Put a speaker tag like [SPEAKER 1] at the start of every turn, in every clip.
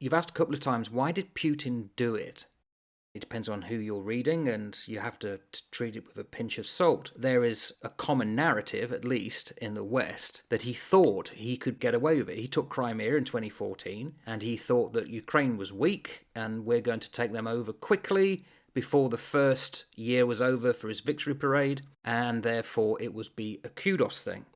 [SPEAKER 1] You've asked a couple of times, why did Putin do it? It depends on who you're reading, and you have to treat it with a pinch of salt. There is a common narrative, at least in the West, that he thought he could get away with it. He took Crimea in 2014, and he thought that Ukraine was weak, and we're going to take them over quickly before the first year was over for his victory parade, and therefore it would be a kudos thing.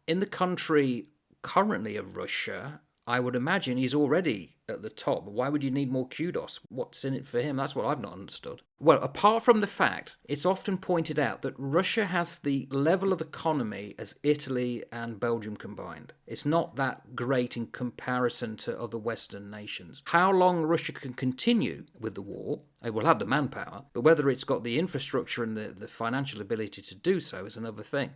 [SPEAKER 1] In the country currently of Russia, I would imagine he's already at the top. Why would you need more kudos? What's in it for him? That's what I've not understood. Well, apart from the fact, it's often pointed out that Russia has the level of economy as Italy and Belgium combined. It's not that great in comparison to other Western nations. How long Russia can continue with the war, it will have the manpower, but whether it's got the infrastructure and the financial ability to do so is another thing.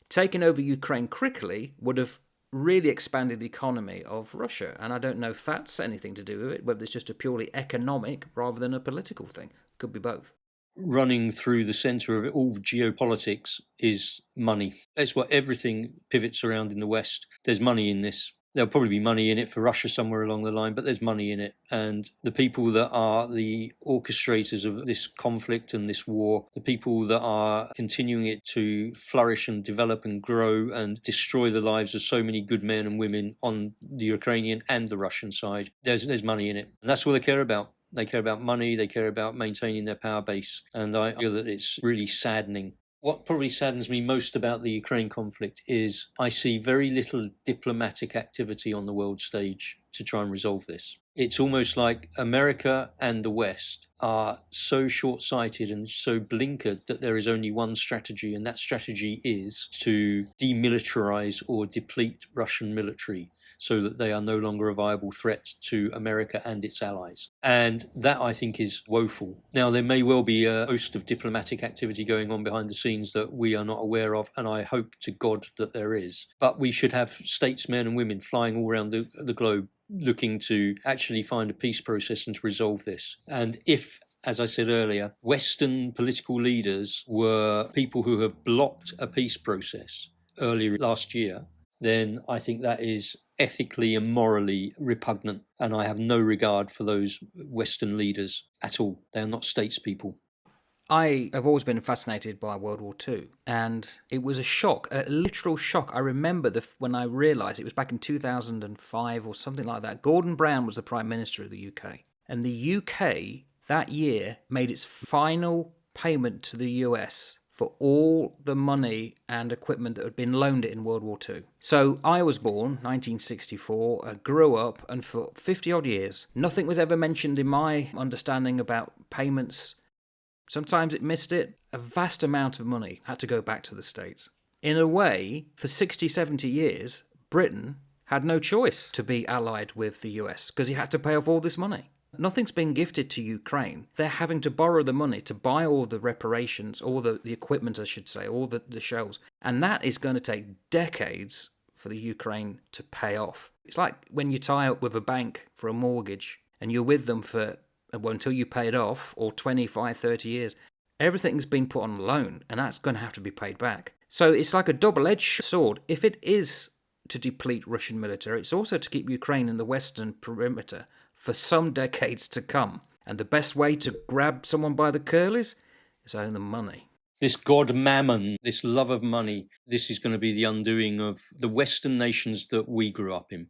[SPEAKER 1] Taking over Ukraine quickly would have really expanded the economy of Russia, and I don't know if that's anything to do with it, whether it's just a purely economic rather than a political thing. Could be both.
[SPEAKER 2] Running through the centre of it all, geopolitics is money. That's what everything pivots around in the West. There's money in this. There'll probably be money in it for Russia somewhere along the line, but there's money in it. And the people that are the orchestrators of this conflict and this war, the people that are continuing it to flourish and develop and grow and destroy the lives of so many good men and women on the Ukrainian and the Russian side, there's money in it. And that's all they care about. They care about money, they care about maintaining their power base. And I feel that it's really saddening. What probably saddens me most about the Ukraine conflict is I see very little diplomatic activity on the world stage to try and resolve this. It's almost like America and the West are so short-sighted and so blinkered that there is only one strategy, and that strategy is to demilitarize or deplete Russian military so that they are no longer a viable threat to America and its allies. And that, I think, is woeful. Now, there may well be a host of diplomatic activity going on behind the scenes that we are not aware of, and I hope to God that there is. But we should have statesmen and women flying all around the globe looking to actually find a peace process and to resolve this. And if, as I said earlier, Western political leaders were people who have blocked a peace process earlier last year, then I think that is ethically and morally repugnant. And I have no regard for those Western leaders at all. They are not statespeople.
[SPEAKER 1] I have always been fascinated by World War II, and it was a shock, a literal shock. I remember when I realised, it was back in 2005 or something like that. Gordon Brown was the Prime Minister of the UK, and the UK that year made its final payment to the US for all the money and equipment that had been loaned it in World War II. So I was born 1964, grew up, and for 50 odd years, nothing was ever mentioned in my understanding about payments. Sometimes it missed it. A vast amount of money had to go back to the States. In a way, for 60, 70 years, Britain had no choice to be allied with the US because he had to pay off all this money. Nothing's been gifted to Ukraine. They're having to borrow the money to buy all the reparations, all the equipment, I should say, all the shells. And that is going to take decades for the Ukraine to pay off. It's like when you tie up with a bank for a mortgage and you're with them for until you pay it off, or 25, 30 years, everything's been put on loan, and that's going to have to be paid back. So it's like a double-edged sword. If it is to deplete Russian military, it's also to keep Ukraine in the western perimeter for some decades to come. And the best way to grab someone by the curlies is own the money.
[SPEAKER 2] This god mammon, this love of money, this is going to be the undoing of the Western nations that we grew up in.